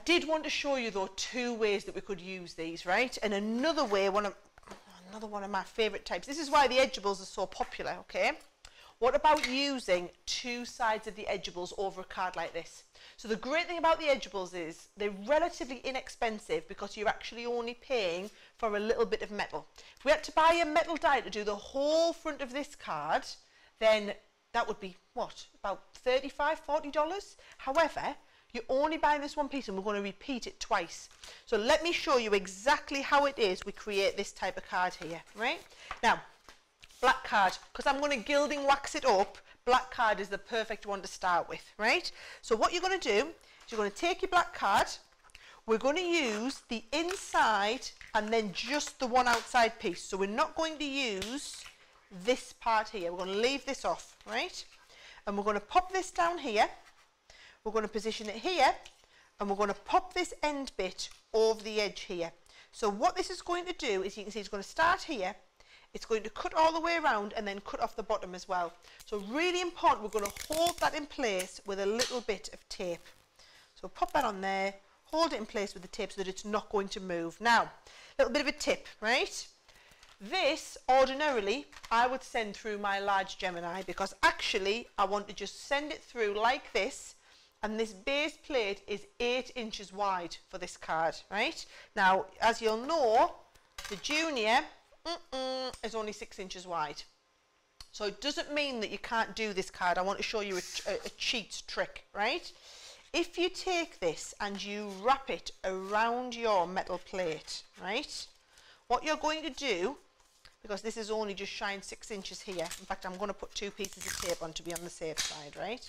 did want to show you though 2 ways that we could use these, right? And another way, another one of my favourite types. This is why the Edgeables are so popular, okay? What about using 2 sides of the Edgeables over a card like this? So the great thing about the Edgeables is they're relatively inexpensive because you're actually only paying for a little bit of metal. If we had to buy a metal die to do the whole front of this card, then that would be, what, about $35, $40? However, you're only buying this one piece and we're going to repeat it twice. So let me show you exactly how it is we create this type of card here, right? Now, black card, because I'm going to gilding wax it up, black card is the perfect one to start with, right? So what you're going to do is you're going to take your black card, we're going to use the inside and then just the one outside piece. So we're not going to use this part here, we're going to leave this off, right? And we're going to pop this down here, we're going to position it here, and we're going to pop this end bit over the edge here. So what this is going to do is, you can see it's going to start here, it's going to cut all the way around and then cut off the bottom as well. So really important, we're going to hold that in place with a little bit of tape. So pop that on there, hold it in place with the tape so that it's not going to move. Now, a little bit of a tip, right? This, ordinarily, I would send through my large Gemini because actually I want to just send it through like this, and this base plate is 8 inches wide for this card, right? Now, as you'll know, the Junior is only 6 inches wide. So it doesn't mean that you can't do this card. I want to show you a cheat trick, right? If you take this and you wrap it around your metal plate, right? What you're going to do, because this is only just shine 6 inches here. In fact, I'm going to put 2 pieces of tape on to be on the safe side, right?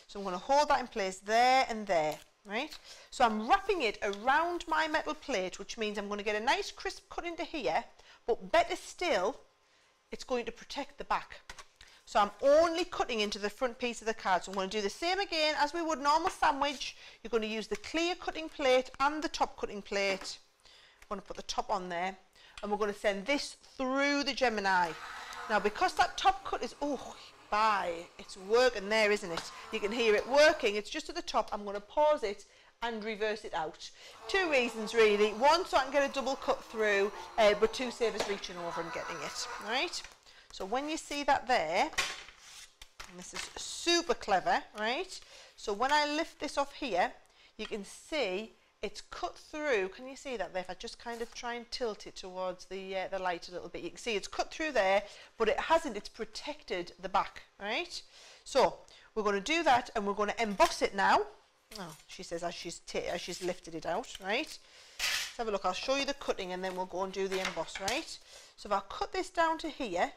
So I'm going to hold that in place there and there, right? So I'm wrapping it around my metal plate, which means I'm going to get a nice crisp cut into here, but better still, it's going to protect the back. So I'm only cutting into the front piece of the card. So I'm going to do the same again as we would normal sandwich. You're going to use the clear cutting plate and the top cutting plate. I'm going to put the top on there, and we're going to send this through the Gemini. Now, because that top cut is, it's working there, isn't it? You can hear it working. It's just at the top. I'm going to pause it and reverse it out. 2 reasons really. 1, so I can get a double cut through, but 2, save us reaching over and getting it, right? So when you see that there, and this is super clever, right? So when I lift this off here, you can see it's cut through. Can you see that there? If I just kind of try and tilt it towards the light a little bit, you can see it's cut through there, but it hasn't. It's protected the back, right? So we're going to do that, and we're going to emboss it now. Oh, she says as she's lifted it out, right? Let's have a look. I'll show you the cutting, and then we'll go and do the emboss, right? So if I cut this down to here,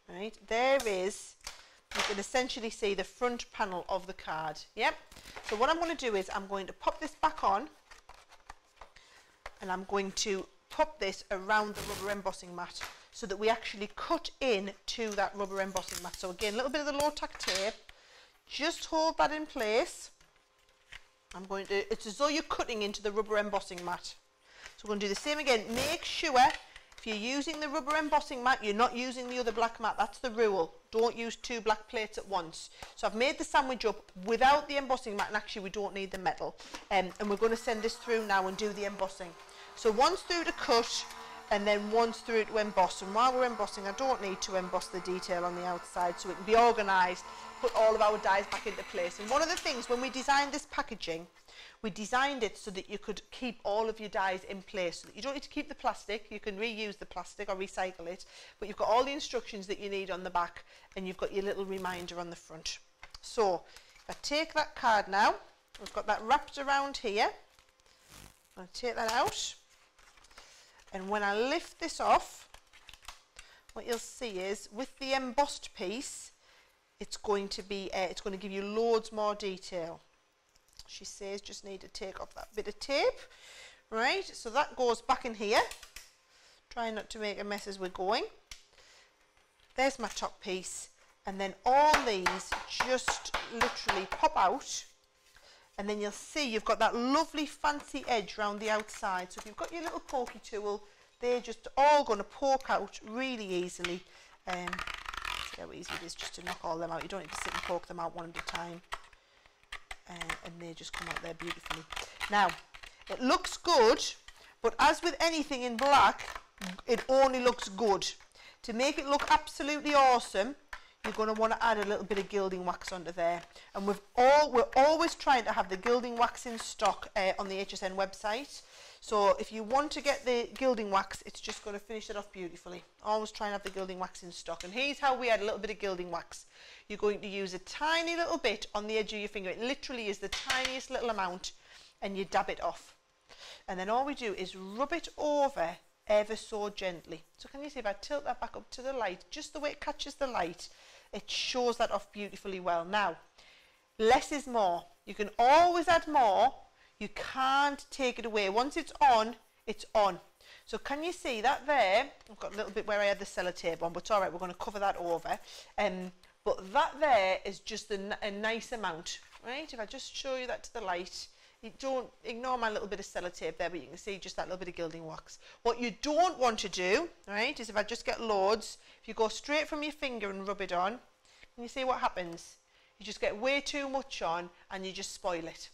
right, there is, you can essentially see the front panel of the card. Yep. So what I'm going to do is I'm going to pop this back on, and I'm going to pop this around the rubber embossing mat so that we actually cut in to that rubber embossing mat. So again, a little bit of the low tack tape, just hold that in place. It's as though you're cutting into the rubber embossing mat. So we're going to do the same again. Make sure if you're using the rubber embossing mat, you're not using the other black mat. That's the rule. Don't use 2 black plates at once. So I've made the sandwich up without the embossing mat, and actually we don't need the metal. And we're going to send this through now and do the embossing. So once through to cut, and then once through to emboss. And while we're embossing, I don't need to emboss the detail on the outside, so it can be organised, put all of our dies back into place. And one of the things, when we designed this packaging, we designed it so that you could keep all of your dies in place, so that you don't need to keep the plastic. You can reuse the plastic or recycle it, but you've got all the instructions that you need on the back, and you've got your little reminder on the front. So if I take that card now, we've got that wrapped around here. I'm going to take that out, and when I lift this off, what you'll see is with the embossed piece, it's going to give you loads more detail. She says just need to take off that bit of tape, right? So that goes back in here. Try not to make a mess as we're going. There's my top piece, and then all these just literally pop out, and then you'll see you've got that lovely fancy edge around the outside. So if you've got your little pokey tool, they're just all going to poke out really easily. See how easy it is just to knock all them out. You don't need to sit and poke them out one at a time. and they just come out there beautifully. Now, it looks good, but as with anything in black, it only looks good. To make it look absolutely awesome, you're going to want to add a little bit of gilding wax under there. And we're always trying to have the gilding wax in stock on the HSN website. So if you want to get the gilding wax, it's just going to finish it off beautifully. Always try and have the gilding wax in stock. And here's how we add a little bit of gilding wax. You're going to use a tiny little bit on the edge of your finger. It literally is the tiniest little amount, and you dab it off. And then all we do is rub it over ever so gently. So can you see if I tilt that back up to the light, just the way it catches the light, it shows that off beautifully well. Now, less is more. You can always add more. You can't take it away. Once it's on, it's on. So can you see that there? I've got a little bit where I had the sellotape on, but it's all right, we're going to cover that over. But that there is just a nice amount, right? If I just show you that to the light, you don't ignore my little bit of sellotape there, but you can see just that little bit of gilding wax. What you don't want to do, right, is if I just get loads, if you go straight from your finger and rub it on, can you see what happens? You just get way too much on and you just spoil it.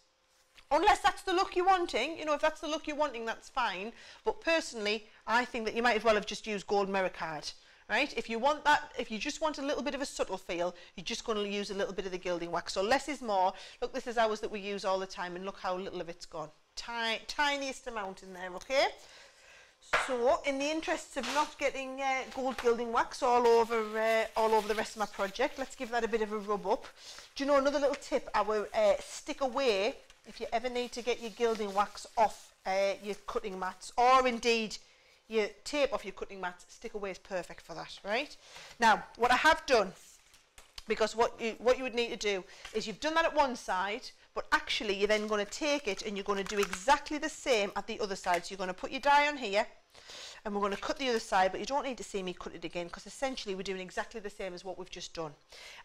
Unless that's the look you're wanting, you know, if that's the look you're wanting, that's fine. But personally, I think that you might as well have just used gold mirror card. Right? If you want that, if you just want a little bit of a subtle feel, you're just going to use a little bit of the gilding wax. So less is more. Look, this is ours that we use all the time, and look how little of it's gone. Tiniest amount in there, okay? So, in the interests of not getting gold gilding wax all over the rest of my project, let's give that a bit of a rub up. Do you know another little tip? Our stick away, if you ever need to get your gilding wax off your cutting mats, or indeed your tape off your cutting mat, stick away is perfect for that, right? Now, what I have done, because what you would need to do is you've done that at one side, but actually you're then going to take it and you're going to do exactly the same at the other side. So you're going to put your die on here, and we're going to cut the other side, but you don't need to see me cut it again, because essentially we're doing exactly the same as what we've just done.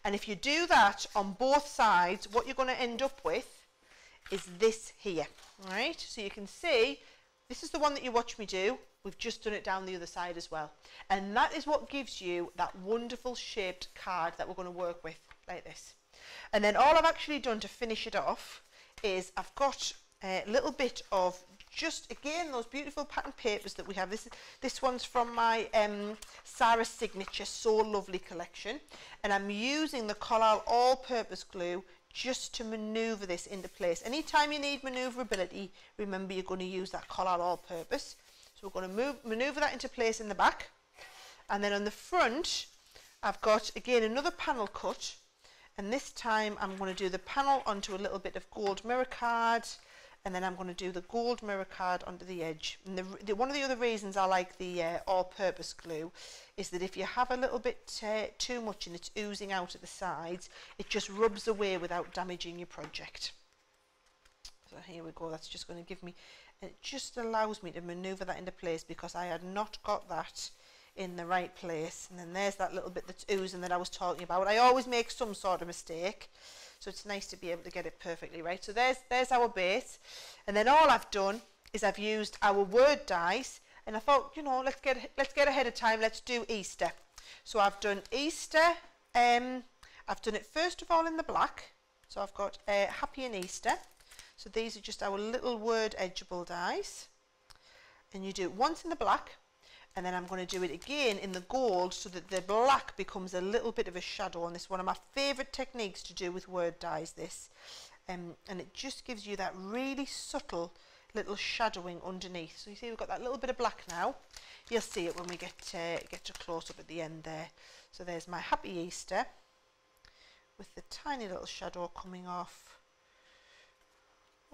And if you do that on both sides, what you're going to end up with is this here, right? So you can see, this is the one that you watch me do. We've just done it down the other side as well. And that is what gives you that wonderful shaped card that we're going to work with, like this. And then all I've actually done to finish it off is I've got a little bit of just, again, those beautiful pattern papers that we have. This one's from my Sarah Signature So Lovely collection. And I'm using the Collal All-Purpose Glue just to manoeuvre this into place. Anytime you need manoeuvrability, remember you're going to use that Collal All-Purpose. So we're going to manoeuvre that into place in the back. And then on the front, I've got, again, another panel cut. And this time I'm going to do the panel onto a little bit of gold mirror card. And then I'm going to do the gold mirror card onto the edge. And one of the other reasons I like the all-purpose glue is that if you have a little bit too much and it's oozing out at the sides, it just rubs away without damaging your project. So here we go. That's just going to give me... It just allows me to manoeuvre that into place because I had not got that in the right place. And then there's that little bit that's oozing that I was talking about. I always make some sort of mistake, so it's nice to be able to get it perfectly right. So there's our base. And then all I've done is I've used our word dies, and I thought, you know, let's get ahead of time. Let's do Easter. So I've done Easter. I've done it first of all in the black. So I've got Happy and Easter. So these are just our little word edgeable dies, and you do it once in the black, and then I'm going to do it again in the gold so that the black becomes a little bit of a shadow. And this is one of my favourite techniques to do with word dies, this, and it just gives you that really subtle little shadowing underneath. So you see we've got that little bit of black now. You'll see it when we get to close up at the end there. So there's my Happy Easter with the tiny little shadow coming off.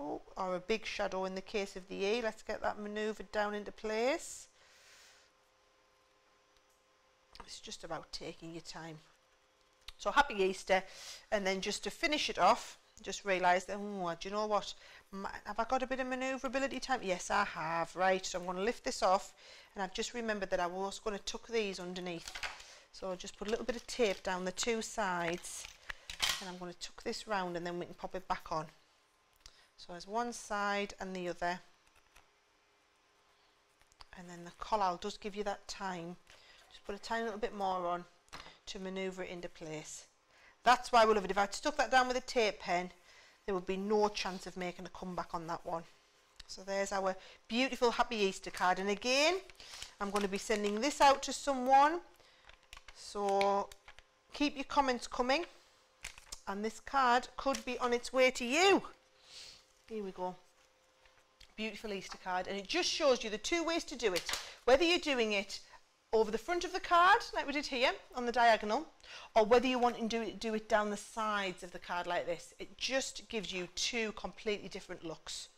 Oh, or a big shadow in the case of the E. Let's get that manoeuvred down into place. It's just about taking your time. So Happy Easter, and then just to finish it off, just realised, oh, do you know what? Have I got a bit of manoeuvrability time? Yes, I have. Right, so I'm going to lift this off, and I've just remembered that I was going to tuck these underneath. So I'll just put a little bit of tape down the two sides, and I'm going to tuck this round, and then we can pop it back on. So there's one side and the other, and then the collal does give you that time. Just put a tiny little bit more on to manoeuvre it into place. That's why we love it. If I'd stuck that down with a tape pen, there would be no chance of making a comeback on that one. So there's our beautiful Happy Easter card. And again, I'm going to be sending this out to someone. So keep your comments coming. And this card could be on its way to you. Here we go. Beautiful Easter card. And it just shows you the two ways to do it. Whether you're doing it over the front of the card, like we did here, on the diagonal, or whether you want to do it down the sides of the card like this. It just gives you two completely different looks.